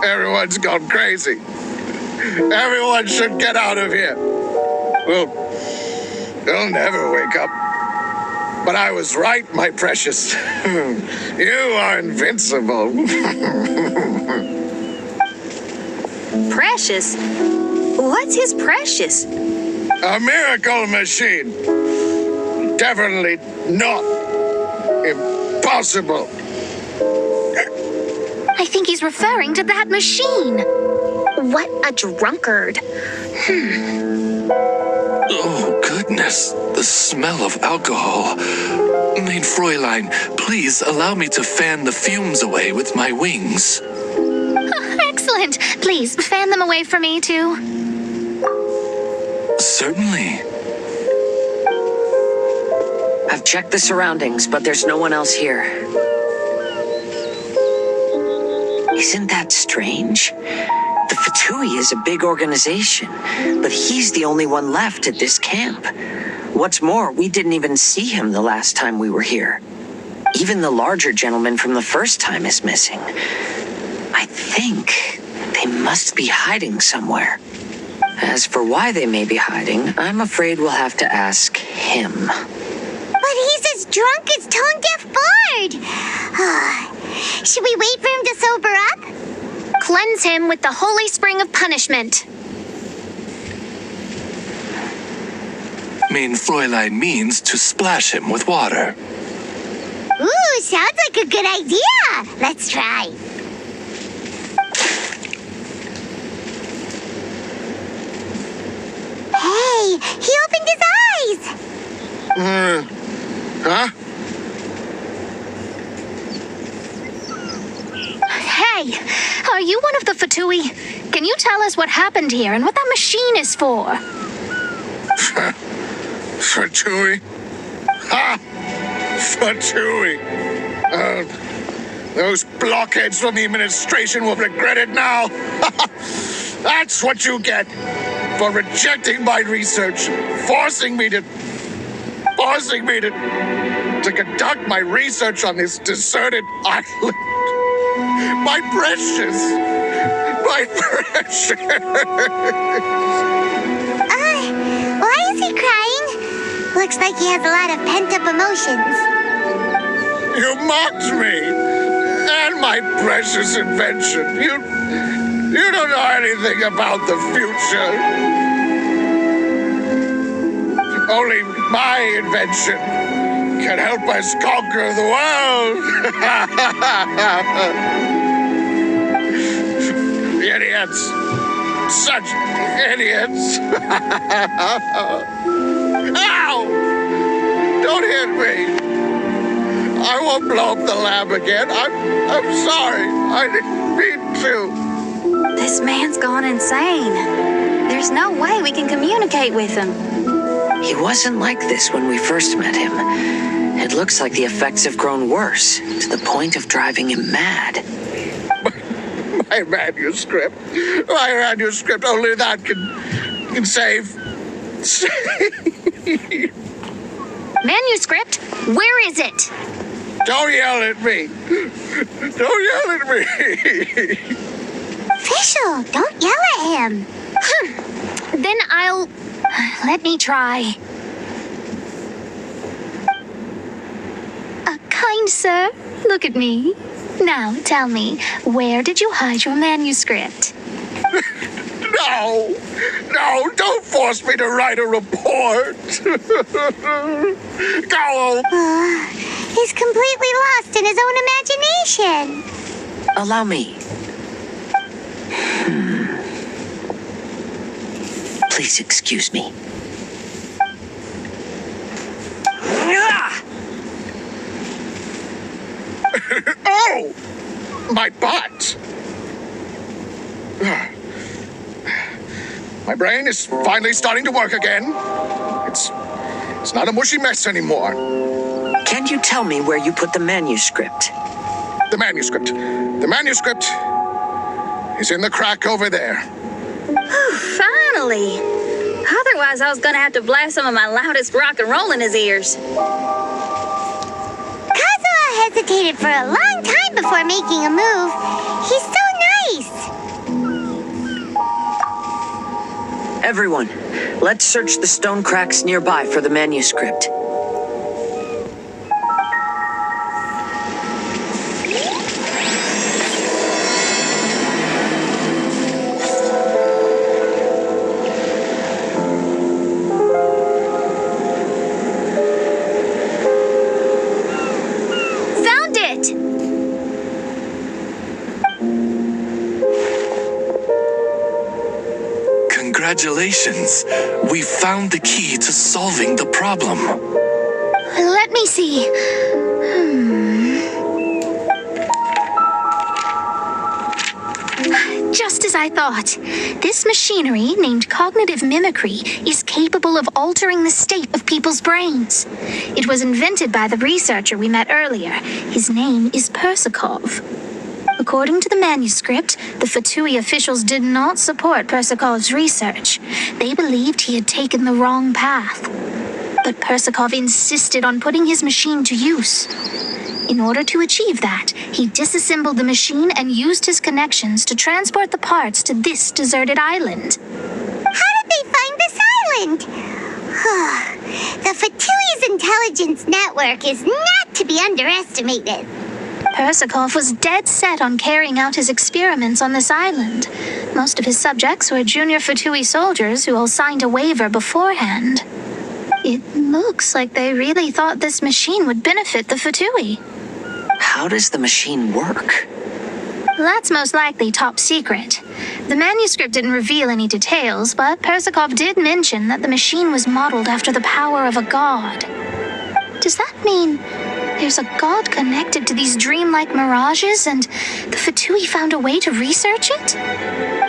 Everyone's gone crazy. Everyone should get out of here. We'll never wake up. But I was right, my precious. You are invincible. Precious? What's his precious? A miracle machine. Definitely not impossible. I think he's referring to that machine. What a drunkard. Oh, goodness. The smell of alcohol. Mein Fräulein, please allow me to fan the fumes away with my wings. Excellent. Please, fan them away from me, too. Certainly. I've checked the surroundings, but there's no one else here. Isn't that strange? The Fatui is a big organization, but he's the only one left at this camp. What's more, we didn't even see him the last time we were here. Even the larger gentleman from the first time is missing. I think they must be hiding somewhere. As for why they may be hiding, I'm afraid we'll have to ask him. But he's as drunk as tone-deaf Bard. Should we wait for him to sober up? Cleanse him with the holy spring of punishment. Mein Fräulein means to splash him with water. Ooh, sounds like a good idea. Let's try. Hey, he opened his eyes. Huh? Hey, are you one of the Fatui? Can you tell us what happened here and what that machine is for? Fatui? Ha! Fatui! Those blockheads from the administration will regret it now. That's what you get for rejecting my research, forcing me to conduct my research on this deserted island. My precious. Why is he crying? Looks like he has a lot of pent-up emotions. You mocked me and my precious invention. You don't know anything about the future. Only my invention can help us conquer the world. Idiots. Such idiots. Ow! Don't hit me. I won't blow up the lab again. I'm sorry. I didn't mean to. This man's gone insane. There's no way we can communicate with him. He wasn't like this when we first met him. It looks like the effects have grown worse, to the point of driving him mad. My manuscript. Only that can save. Manuscript? Where is it? Don't yell at me. Don't yell at me. Official, don't yell at him. Then let me try. Kind sir, look at me. Now, tell me, where did you hide your manuscript? No, don't force me to write a report. Go. He's completely lost in his own imagination. Allow me. Please excuse me. Oh! My butt! My brain is finally starting to work again. It's not a mushy mess anymore. Can you tell me where you put the manuscript? The manuscript is in the crack over there. Finally! Otherwise, I was gonna have to blast some of my loudest rock and roll in his ears. Kazuha hesitated for a long time before making a move. He's so nice. Everyone, let's search the stone cracks nearby for the manuscript. Found it! Congratulations! We found the key to solving the problem. Let me see. Just as I thought. This machinery, named cognitive mimicry, is capable of altering the state of people's brains. It was invented by the researcher we met earlier. His name is Persakov. According to the manuscript, the Fatui officials did not support Persakov's research. They believed he had taken the wrong path. But Persakov insisted on putting his machine to use. In order to achieve that, he disassembled the machine and used his connections to transport the parts to this deserted island. How did they find this island? The Fatui's intelligence network is not to be underestimated. Persakov was dead set on carrying out his experiments on this island. Most of his subjects were junior Fatui soldiers who all signed a waiver beforehand. It looks like they really thought this machine would benefit the Fatui. How does the machine work? That's most likely top secret. The manuscript didn't reveal any details, but Persakov did mention that the machine was modeled after the power of a god. Does that mean there's a god connected to these dreamlike mirages, and the Fatui found a way to research it?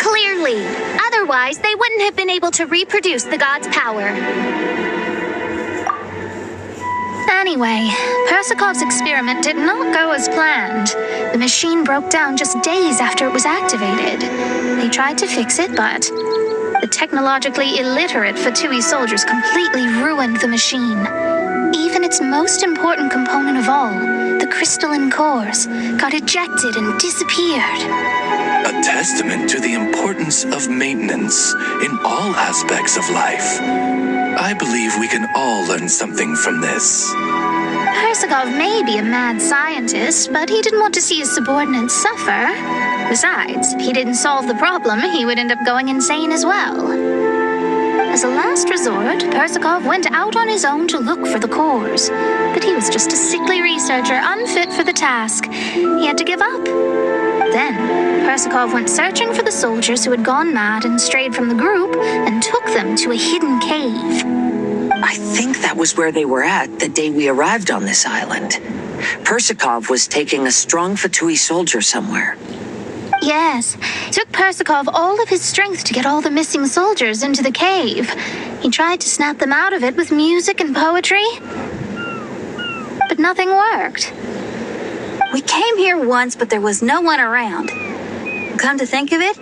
Clearly. Otherwise, they wouldn't have been able to reproduce the god's power. Anyway, Persakov's experiment did not go as planned. The machine broke down just days after it was activated. They tried to fix it, but the technologically illiterate Fatui soldiers completely ruined the machine. Even its most important component of all, the crystalline cores, got ejected and disappeared. A testament to the importance of maintenance in all aspects of life. I believe we can all learn something from this. Persakov may be a mad scientist, but he didn't want to see his subordinates suffer. Besides, if he didn't solve the problem, he would end up going insane as well. As a last resort, Persakov went out on his own to look for the cores. But he was just a sickly researcher, unfit for the task. He had to give up. Then, Persakov went searching for the soldiers who had gone mad and strayed from the group, and took them to a hidden cave. I think that was where they were at the day we arrived on this island. Persakov was taking a strong Fatui soldier somewhere. Yes, it took Persakov all of his strength to get all the missing soldiers into the cave. He tried to snap them out of it with music and poetry, but nothing worked. We came here once, but there was no one around. Come to think of it,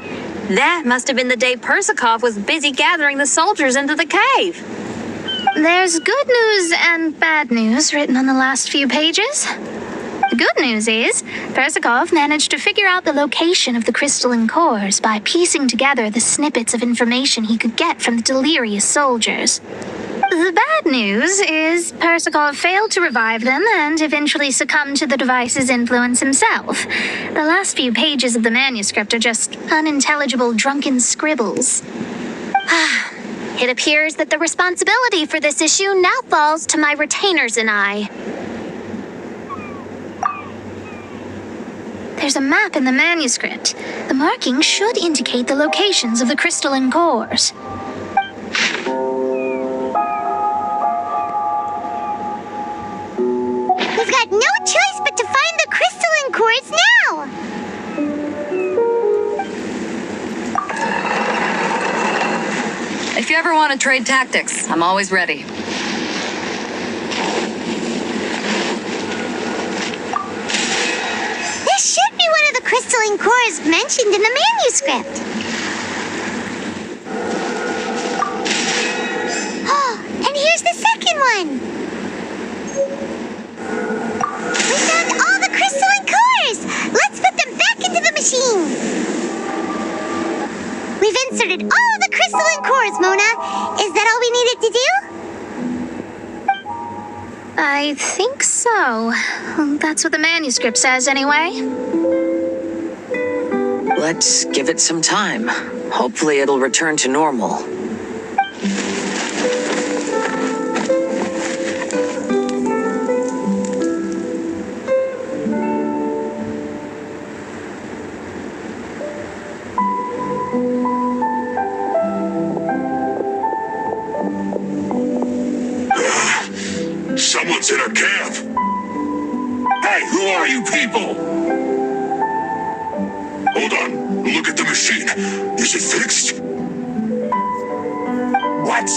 that must have been the day Persakov was busy gathering the soldiers into the cave. There's good news and bad news written on the last few pages. The good news is, Persakov managed to figure out the location of the crystalline cores by piecing together the snippets of information he could get from the delirious soldiers. The bad news is Persakov failed to revive them and eventually succumbed to the device's influence himself. The last few pages of the manuscript are just unintelligible drunken scribbles. It appears that the responsibility for this issue now falls to my retainers and I. There's a map in the manuscript. The markings should indicate the locations of the crystalline cores. We've got no choice but to find the crystalline cores now! If you ever want to trade tactics, I'm always ready. This should be one of the crystalline cores mentioned in the manuscript. Oh, and here's the second one. We found all the crystalline cores. Let's put them back into the machine. We've inserted all the crystalline cores, Mona. Is that all we needed to do? I think so. That's what the manuscript says, anyway. Let's give it some time. Hopefully it'll return to normal. Someone's in our camp. Hey, who are you people? Hold on. Look at the machine. Is it fixed? What?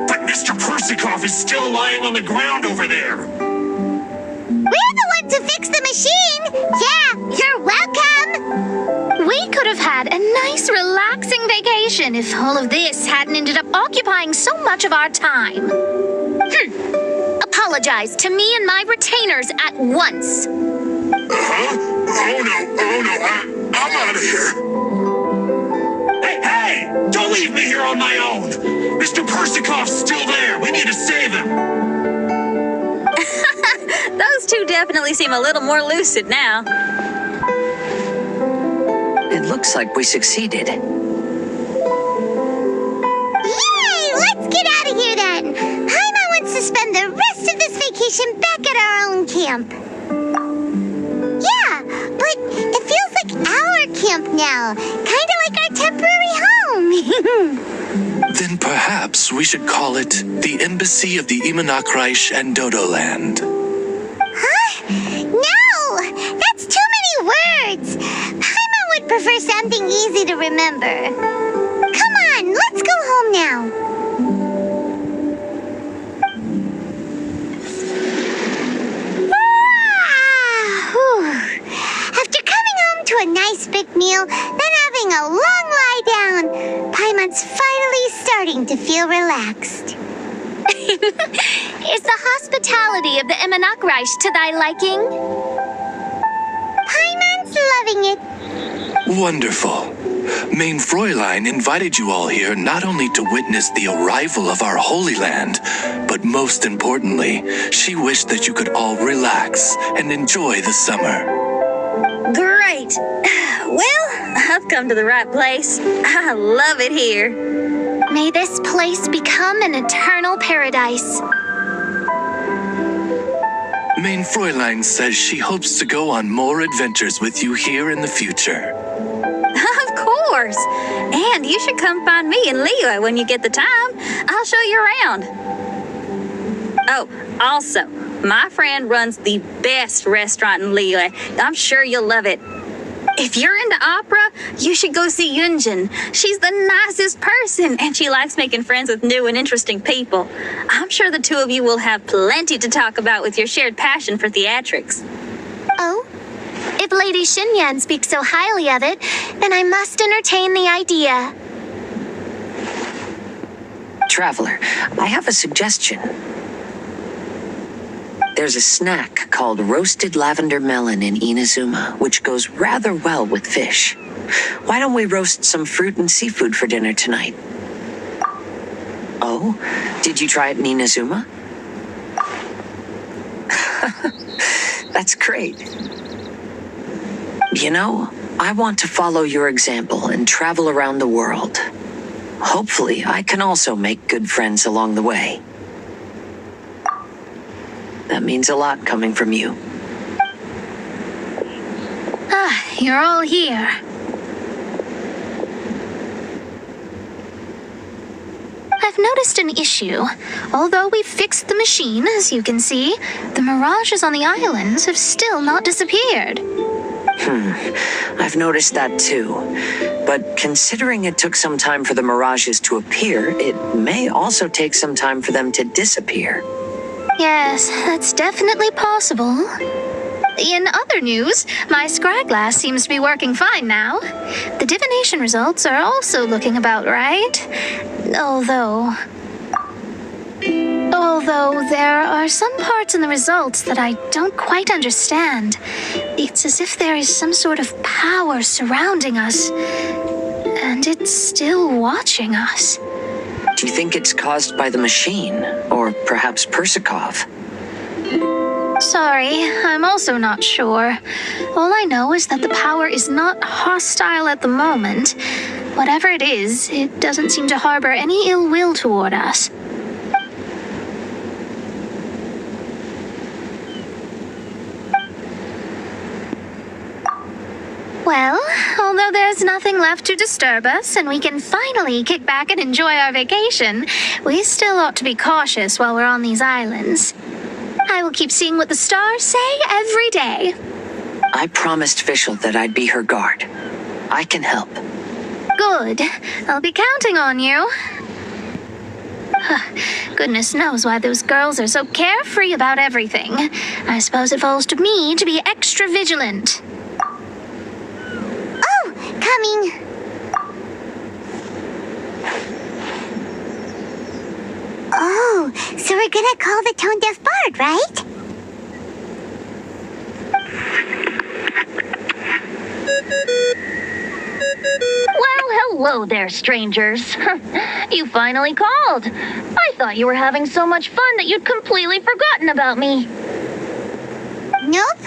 But Mr. Persikov is still lying on the ground over there. We're the ones who fixed the machine. Yeah, you're welcome. We could have had a nice, relaxing vacation if all of this hadn't ended up occupying so much of our time. Apologize to me and my retainers at once. Uh-huh? Oh no, I'm out of here. Hey, don't leave me here on my own. Mr. Persikov's still there. We need to save him. Those two definitely seem a little more lucid now. It looks like we succeeded. Yay! Let's get out of here then. Paimon wants to spend the rest of this vacation back at our own camp. Yeah, but it feels like our camp now. Kind of like our temporary home. Then perhaps we should call it the Embassy of the Imanakreich and Dodoland. Huh? No! That's too many words. Paimon would prefer something easy to remember. Come on, let's go home now. After coming home to a nice big meal, then having a long lie down, Paimon's finally starting to feel relaxed. Is the hospitality of the Imanakreich to thy liking? Paimon's loving it. Wonderful. Main Fräulein invited you all here not only to witness the arrival of our Holy Land, but most importantly, she wished that you could all relax and enjoy the summer. Great. Well, I've come to the right place. I love it here. May this place become an eternal paradise. Main Fräulein says she hopes to go on more adventures with you here in the future. Of course. And you should come find me and Leo when you get the time. I'll show you around. Oh, also, my friend runs the best restaurant in Leo. I'm sure you'll love it. If you're into opera, you should go see Genshin. She's the nicest person, and she likes making friends with new and interesting people. I'm sure the two of you will have plenty to talk about with your shared passion for theatrics. Oh? If Lady Xinyan speaks so highly of it, then I must entertain the idea. Traveler, I have a suggestion. There's a snack called roasted lavender melon in Inazuma, which goes rather well with fish. Why don't we roast some fruit and seafood for dinner tonight? Oh, did you try it in Inazuma? That's great. You know, I want to follow your example and travel around the world. Hopefully, I can also make good friends along the way. That means a lot coming from you. You're all here. I've noticed an issue. Although we've fixed the machine, as you can see, the mirages on the islands have still not disappeared. I've noticed that too. But considering it took some time for the mirages to appear, it may also take some time for them to disappear. Yes, that's definitely possible. In other news, my scryglass seems to be working fine now. The divination results are also looking about right. Although there are some parts in the results that I don't quite understand. It's as if there is some sort of power surrounding us. And it's still watching us. Do you think it's caused by the machine? Or perhaps Persikov? Sorry, I'm also not sure. All I know is that the power is not hostile at the moment. Whatever it is, it doesn't seem to harbor any ill will toward us. Well, although there's nothing left to disturb us and we can finally kick back and enjoy our vacation, we still ought to be cautious while we're on these islands. I will keep seeing what the stars say every day. I promised Fischl that I'd be her guard. I can help. Good. I'll be counting on you. Goodness knows why those girls are so carefree about everything. I suppose it falls to me to be extra vigilant. Coming. Oh, so we're gonna call the tone-deaf bard, right? Well, hello there, strangers. You finally called. I thought you were having so much fun that you'd completely forgotten about me. Nope.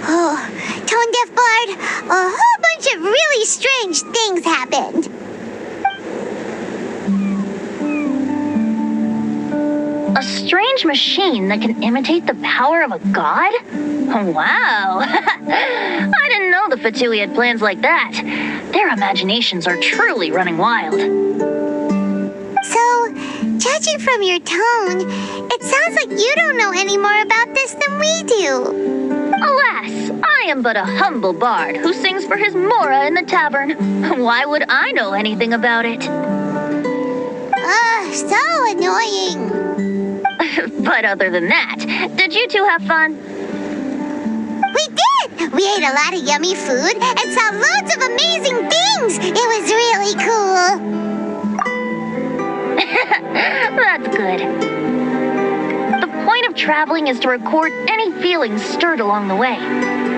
Oh, tone-deaf bard, a whole bunch of really strange things happened. A strange machine that can imitate the power of a god? Wow. I didn't know the Fatui had plans like that. Their imaginations are truly running wild. So, judging from your tone, it sounds like you don't know any more about this than we do. Alas, I am but a humble bard who sings for his Mora in the tavern. Why would I know anything about it? So annoying. But other than that, did you two have fun? We did! We ate a lot of yummy food and saw loads of amazing things! It was really cool! That's good. The point of traveling is to record any feelings stirred along the way.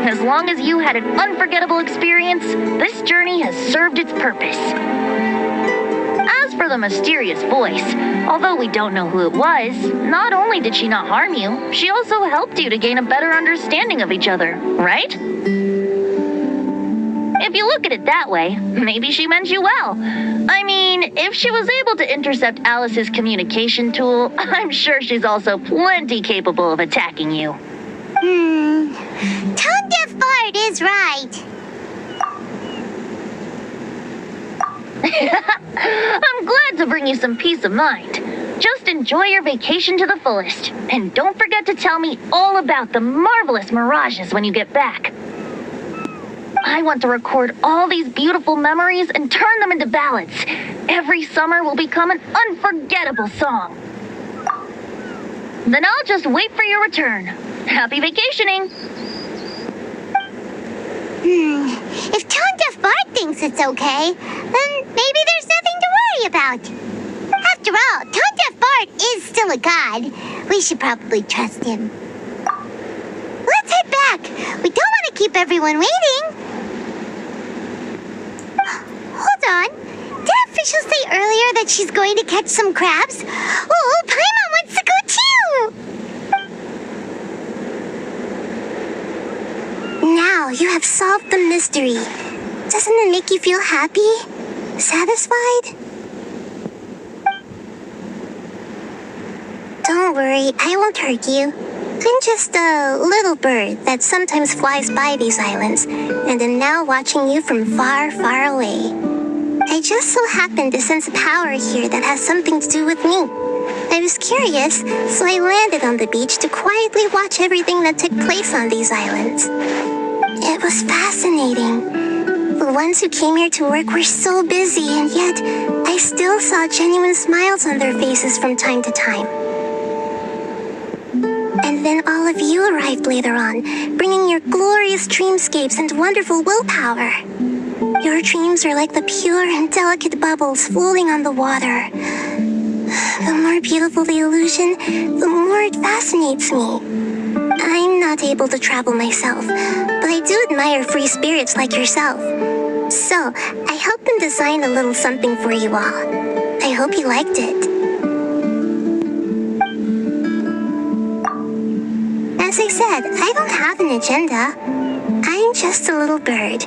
As long as you had an unforgettable experience, this journey has served its purpose. As for the mysterious voice, although we don't know who it was, not only did she not harm you, she also helped you to gain a better understanding of each other, right? If you look at it that way, maybe she meant you well. I mean, if she was able to intercept Alice's communication tool, I'm sure she's also plenty capable of attacking you. Tone-deaf bard is right. I'm glad to bring you some peace of mind. Just enjoy your vacation to the fullest. And don't forget to tell me all about the marvelous mirages when you get back. I want to record all these beautiful memories and turn them into ballads. Every summer will become an unforgettable song. Then I'll just wait for your return. Happy vacationing! If tone-deaf bard thinks it's okay, then maybe there's nothing to worry about. After all, tone-deaf bard is still a god. We should probably trust him. Let's head back. We don't want to keep everyone waiting. Hold on. Didn't Fischl say earlier that she's going to catch some crabs? Oh, Paimon wants to go too! Now you have solved the mystery. Doesn't it make you feel happy? Satisfied? Don't worry, I won't hurt you. I'm just a little bird that sometimes flies by these islands, and am now watching you from far, far away. I just so happened to sense a power here that has something to do with me. I was curious, so I landed on the beach to quietly watch everything that took place on these islands. It was fascinating. The ones who came here to work were so busy, and yet I still saw genuine smiles on their faces from time to time. And then all of you arrived later on, bringing your glorious dreamscapes and wonderful willpower. Your dreams are like the pure and delicate bubbles floating on the water. The more beautiful the illusion, the more it fascinates me. I'm not able to travel myself, but I do admire free spirits like yourself. So, I helped them design a little something for you all. I hope you liked it. As I said, I don't have an agenda. I'm just a little bird.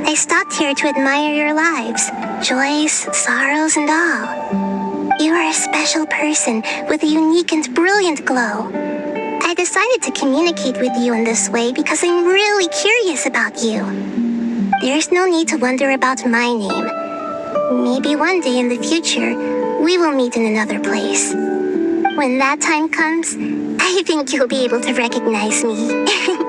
I stopped here to admire your lives, joys, sorrows, and all. You are a special person with a unique and brilliant glow. I decided to communicate with you in this way because I'm really curious about you. There's no need to wonder about my name. Maybe one day in the future, we will meet in another place. When that time comes, I think you'll be able to recognize me.